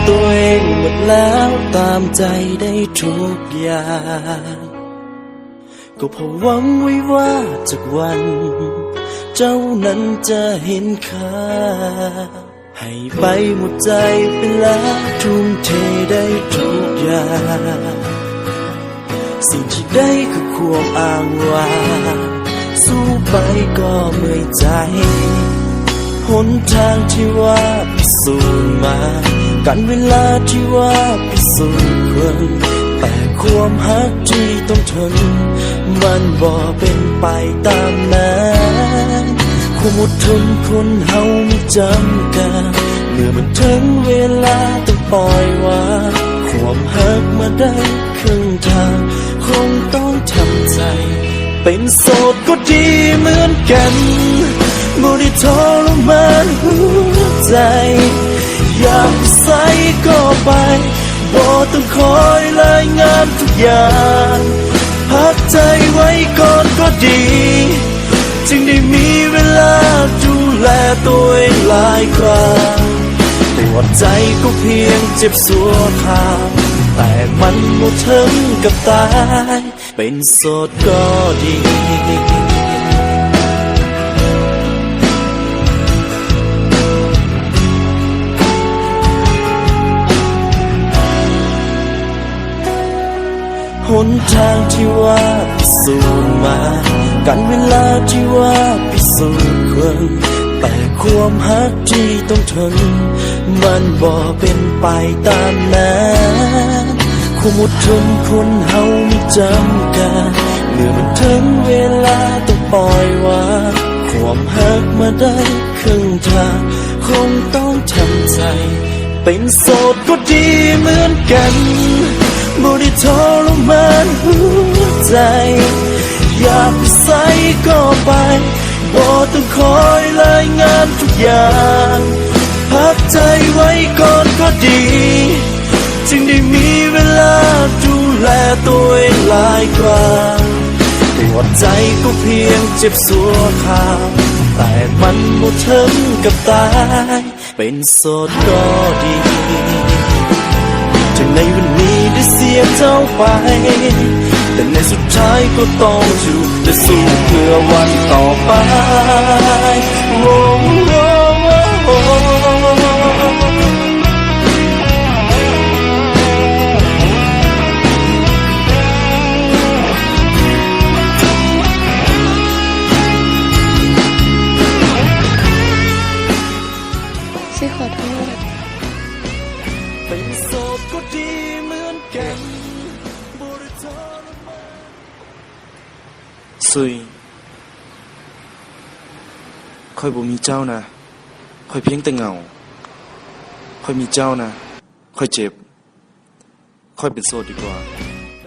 ตัวเองหมดแล้วตามใจได้ทุกอย่างก็เพราะหวังไว้ว่าจากวันเจ้านั้นจะเห็นค่าให้ไปหมดใจไปแล้วทุ่มเทได้ทุกอย่างสิ่งที่ได้คือความอ้างว้างสู้ไปก็เมื่อยใจหนทางที่ว่าพิสูจน์มากันเวลาที่ว่าพิสูจน์คนแต่ความหักที่ต้องทนมันบ่เป็นไปตามนั้นความอดทนคนเฮาไม่จำกัดเมื่อมันถึงเวลาต้องปล่อยวางความหักมาได้ครึ่งทางคงต้องทำใจเป็นโสดก็ดีเหมือนกันบ่ได้ทรมานหัวใจอยากใส่ก็ไปบ่ต้องคอยรายงานทุกอย่างพักใจไว้ก่อนก็ดีจึงได้มีเวลาดูแลตัวเองหลายครั้งแต่ว่าใจก็เพียงเจ็บสัวขาดแต่มันบ่ถึงกับตายเป็นโสดก็ดีหนทางที่ว่าพิสูจน์มากันเวลาที่ว่าพิสูจน์คนแต่ความหักที่ต้องทนมันบ่เป็นไปตามนั้นความอดทนคนเฮาไม่จำกัดเมื่อมันถึงเวลาต้องปล่อยวางความหักมาได้ครึ่งทางคงต้องทำใจเป็นโสดก็ดีเหมือนกันบ่ได้ทรมานหัวใจอยากไปใส่ก็ไปบ่ต้องคอยรายงานทุกอย่างพักใจไว้ก่อนก็ดีจึงได้มีเวลาดูแลตัวเองหลายครั้งแต่ว่าใจก็เพียงเจ็บสัวขาดแต่มันบ่ถึงกับตายเป็นโสดก็ดีจากในวันนี้ได้เสียเจ้าไปแต่ในสุดท้ายก็ต้องอยู่และสู้เพื่อวันต่อไปโอ้โอ้โอ้ซิขอโทษเป็นโสดก็ดีเหมือนกันซุยค่อยบ่มีเจ้านะค่อยเพียงแต่เหงาค่อยมีเจ้านะค่อยเจ็บค่อยเป็นโสดดีกว่า